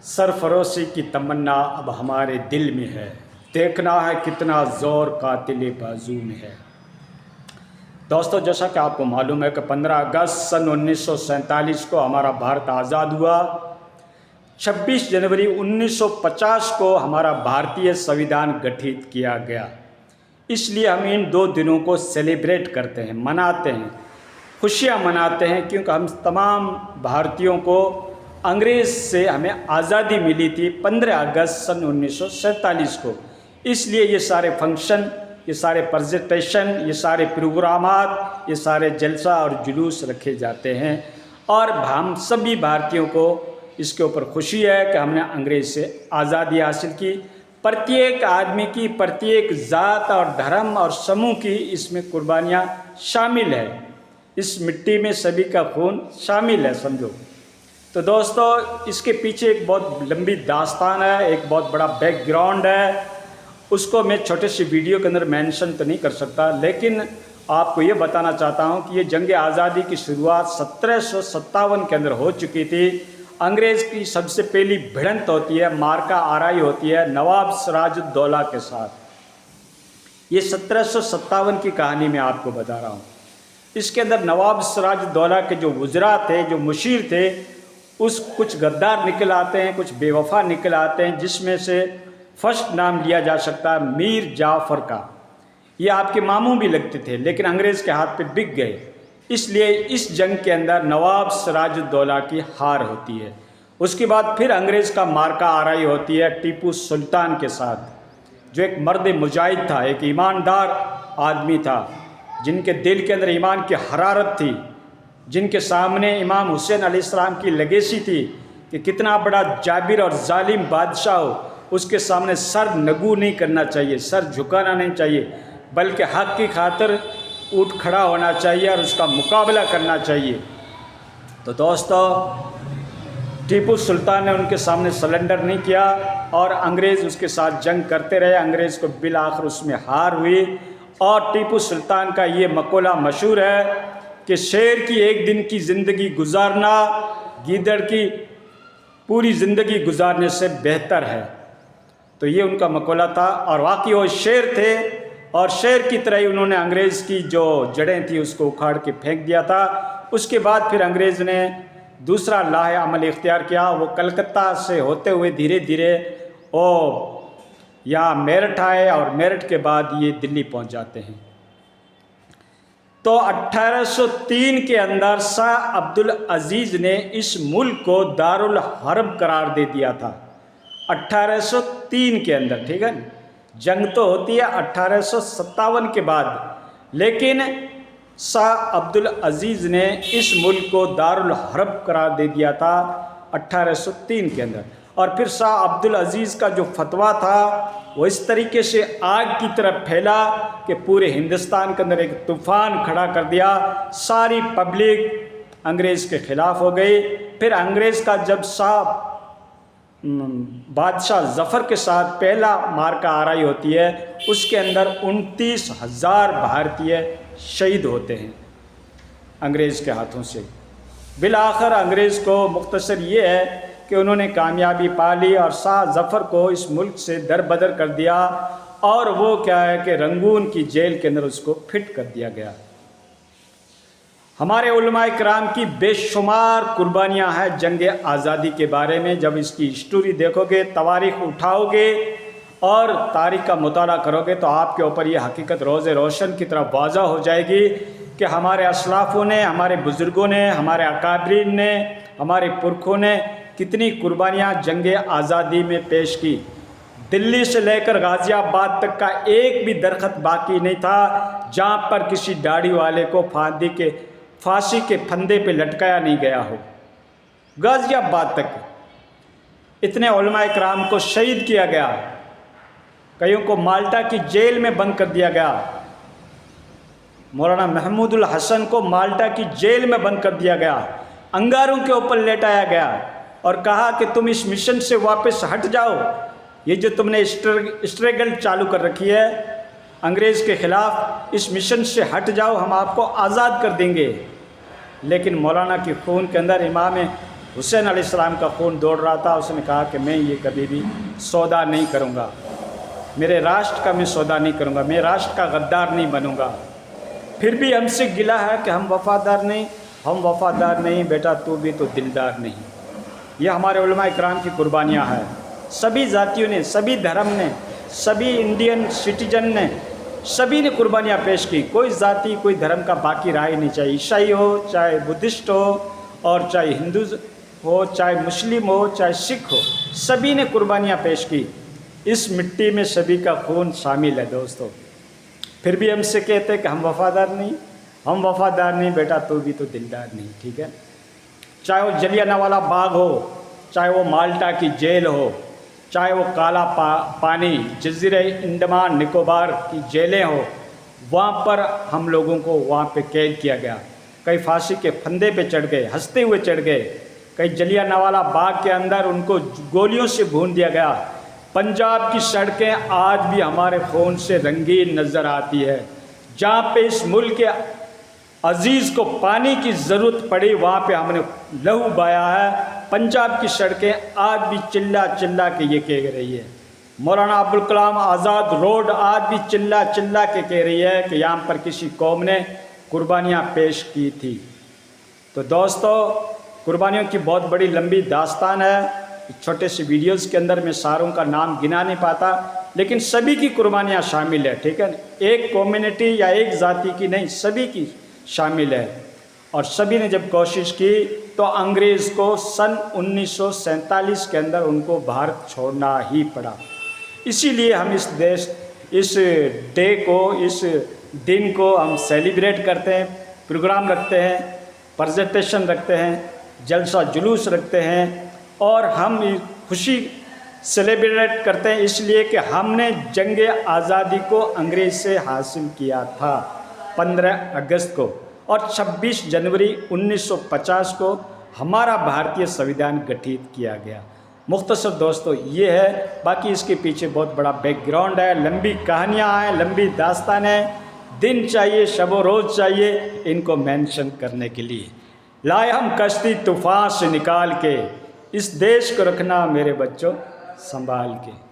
सरफरोशी की तमन्ना अब हमारे दिल में है, देखना है कितना ज़ोर कातिल बाजू में है। दोस्तों, जैसा कि आपको मालूम है कि 15 अगस्त सन 1947 को हमारा भारत आज़ाद हुआ। 26 जनवरी 1950 को हमारा भारतीय संविधान गठित किया गया। इसलिए हम इन दो दिनों को सेलिब्रेट करते हैं, मनाते हैं, खुशियाँ मनाते हैं, क्योंकि हम तमाम भारतीयों को अंग्रेज़ से हमें आज़ादी मिली थी 15 अगस्त सन 1947 को। इसलिए ये सारे फंक्शन, ये सारे प्रेजेंटेशन, ये सारे प्रोग्रामात, ये सारे जलसा और जुलूस रखे जाते हैं और हम सभी भारतीयों को इसके ऊपर खुशी है कि हमने अंग्रेज़ से आज़ादी हासिल की। प्रत्येक आदमी की, प्रत्येक ज़ात और धर्म और समूह की इसमें कुर्बानियाँ शामिल है। इस मिट्टी में सभी का खून शामिल है, समझो। तो दोस्तों, इसके पीछे एक बहुत लंबी दास्तान है, एक बहुत बड़ा बैकग्राउंड है। उसको मैं छोटे सी वीडियो के अंदर मेंशन तो नहीं कर सकता, लेकिन आपको ये बताना चाहता हूँ कि ये जंग आज़ादी की शुरुआत 1757 के अंदर हो चुकी थी। अंग्रेज़ की सबसे पहली भिड़ंत होती है, मार्का आराई होती है नवाब सिराजुद्दौला के साथ। ये 1757 की कहानी मैं आपको बता रहा हूँ। इसके अंदर नवाब सिराजुद्दौला के जो वज़रा थे, जो मुशीर थे, उस कुछ गद्दार निकल आते हैं, कुछ बेवफा निकल आते हैं, जिसमें से फर्स्ट नाम लिया जा सकता है मीर जाफ़र का। ये आपके मामू भी लगते थे, लेकिन अंग्रेज़ के हाथ पे बिक गए। इसलिए इस जंग के अंदर नवाब सिराजुद्दौला की हार होती है। उसके बाद फिर अंग्रेज़ का मार्का आराई होती है टीपू सुल्तान के साथ, जो एक मर्द मुजाहिद था, एक ईमानदार आदमी था, जिनके दिल के अंदर ईमान की हरारत थी, जिनके सामने इमाम हुसैन अलैहिस्सलाम की लेगेसी थी कि कितना बड़ा जाबिर और जालिम बादशाह हो, उसके सामने सर नगू नहीं करना चाहिए, सर झुकाना नहीं चाहिए, बल्कि हक़ की खातिर उठ खड़ा होना चाहिए और उसका मुकाबला करना चाहिए। तो दोस्तों, टीपू सुल्तान ने उनके सामने सरेंडर नहीं किया और अंग्रेज़ उसके साथ जंग करते रहे। अंग्रेज़ को बिल आखिर उसमें हार हुई। और टीपू सुल्तान का ये मक़ोला मशहूर है कि शेर की एक दिन की ज़िंदगी गुजारना गीदड़ की पूरी ज़िंदगी गुजारने से बेहतर है। तो ये उनका मक़ोला था और वाकई वो शेर थे और शेर की तरह ही उन्होंने अंग्रेज़ की जो जड़ें थी उसको उखाड़ के फेंक दिया था। उसके बाद फिर अंग्रेज़ ने दूसरा लाहे अमल इख्तियार किया। वो कलकत्ता से होते हुए धीरे धीरे वो यहाँ मेरठ आए और मेरठ के बाद ये दिल्ली पहुँच जाते हैं। तो 1803 के अंदर शाह अब्दुल अजीज़ ने इस मुल्क को दारुल हर्ब करार दे दिया था। 1803 के अंदर, ठीक है। जंग तो होती है 1857 के बाद, लेकिन शाह अब्दुल अजीज़ ने इस मुल्क को दारुल हर्ब करार दे दिया था 1803 के अंदर। और फिर शाह अब्दुल अजीज़ का जो फतवा था वो इस तरीके से आग की तरफ फैला कि पूरे हिंदुस्तान के अंदर एक तूफ़ान खड़ा कर दिया। सारी पब्लिक अंग्रेज़ के ख़िलाफ़ हो गई। फिर अंग्रेज़ का जब शाह बादशाह ज़फ़र के साथ पहला मार्का आराई होती है, उसके अंदर 29,000 भारतीय शहीद होते हैं अंग्रेज़ के हाथों से। बिल आखिर अंग्रेज़ को मुख्तसर ये है कि उन्होंने कामयाबी पा ली और शाह ज़फ़र को इस मुल्क से दरबदर कर दिया और वो क्या है कि रंगून की जेल के अंदर उसको फिट कर दिया गया। हमारे उलमाए किराम की बेशुमार कुर्बानियाँ हैं जंग आज़ादी के बारे में। जब इसकी हिस्ट्री देखोगे, तवारीख़ उठाओगे और तारीख़ का मुताला करोगे तो आपके ऊपर ये हकीकत रोज़े रोशन की तरह वाज़ा हो जाएगी कि हमारे असलाफ़ों ने, हमारे बुज़ुर्गों ने, हमारे अकाबरीन ने, हमारे पुरखों ने कितनी कुर्बानियाँ जंग आज़ादी में पेश की। दिल्ली से लेकर गाज़ियाबाद तक का एक भी दरख्त बाकी नहीं था जहाँ पर किसी दाढ़ी वाले को फांसी के फंदे पे लटकाया नहीं गया हो। गाज़ियाबाद तक इतने उलमाए किराम को शहीद किया गया, कईयों को माल्टा की जेल में बंद कर दिया गया। मौलाना महमूदुल हसन को माल्टा की जेल में बंद कर दिया गया, अंगारों के ऊपर लेटाया गया और कहा कि तुम इस मिशन से वापस हट जाओ। ये जो तुमने स्ट्रगल चालू कर रखी है अंग्रेज़ के ख़िलाफ़, इस मिशन से हट जाओ, हम आपको आज़ाद कर देंगे। लेकिन मौलाना के खून के अंदर, इमाम हुसैन अलैहिस्सलाम का खून दौड़ रहा था। उसने कहा कि मैं ये कभी भी सौदा नहीं करूँगा, मेरे राष्ट्र का मैं सौदा नहीं करूँगा, मैं राष्ट्र का गद्दार नहीं बनूँगा। फिर भी हमसे गिला है कि हम वफ़ादार नहीं, बेटा तू भी तो दिलदार नहीं। ये हमारे उलमा इकराम की कुर्बानियाँ हैं। सभी जातियों ने, सभी धर्म ने, सभी इंडियन सिटीजन ने, सभी ने कुर्बानियाँ पेश की। कोई जाति, कोई धर्म का बाकी रहा ही नहीं, चाहे ईसाई हो, चाहे बुद्धिस्ट हो, और चाहे हिंदू हो, चाहे मुस्लिम हो, चाहे सिख हो, सभी ने कुर्बानियाँ पेश की। इस मिट्टी में सभी का खून शामिल है दोस्तों। फिर भी हमसे कहते हैं कि हम वफ़ादार नहीं, बेटा तू भी तो दिलदार नहीं। ठीक है, चाहे वो जलियांवाला बाग हो, चाहे वो माल्टा की जेल हो, चाहे वो काला पानी जज़ीरे अंडमान निकोबार की जेलें हो, वहाँ पर हम लोगों को वहाँ पे कैद किया गया। कई फांसी के फंदे पे चढ़ गए, हंसते हुए चढ़ गए। कई जलियांवाला बाग के अंदर उनको गोलियों से भून दिया गया। पंजाब की सड़कें आज भी हमारे खून से रंगीन नज़र आती है। जहाँ पे इस मुल्क के अजीज़ को पानी की ज़रूरत पड़ी, वहाँ पे हमने लहू बहाया है। पंजाब की सड़कें आज भी चिल्ला चिल्ला के ये कह रही है। मौलाना अब्दुल कलाम आज़ाद रोड आज भी चिल्ला चिल्ला के कह रही है कि यहाँ पर किसी कौम ने कुर्बानियाँ पेश की थी। तो दोस्तों, कुर्बानियों की बहुत बड़ी लंबी दास्तान है। छोटे से वीडियोस के अंदर मैं सारों का नाम गिना नहीं पाता, लेकिन सभी की कुर्बानियाँ शामिल है। ठीक है, एक कम्युनिटी या एक जाति की नहीं, सभी की शामिल है। और सभी ने जब कोशिश की तो अंग्रेज़ को सन 1947 के अंदर उनको भारत छोड़ना ही पड़ा। इसीलिए हम इस डे को, इस दिन को हम सेलिब्रेट करते हैं, प्रोग्राम रखते हैं, प्रेजेंटेशन रखते हैं, जलसा जुलूस रखते हैं, और हम खुशी सेलिब्रेट करते हैं इसलिए कि हमने जंग आज़ादी को अंग्रेज़ से हासिल किया था 15 अगस्त को, और 26 जनवरी 1950 को हमारा भारतीय संविधान गठित किया गया। मुख्तसर दोस्तों ये है, बाकी इसके पीछे बहुत बड़ा बैकग्राउंड है, लंबी कहानियाँ हैं, लंबी दास्तान है, दिन चाहिए, शबो रोज़ चाहिए इनको मेंशन करने के लिए। लाए हम कश्ती तूफ़ान से निकाल के, इस देश को रखना मेरे बच्चों संभाल के।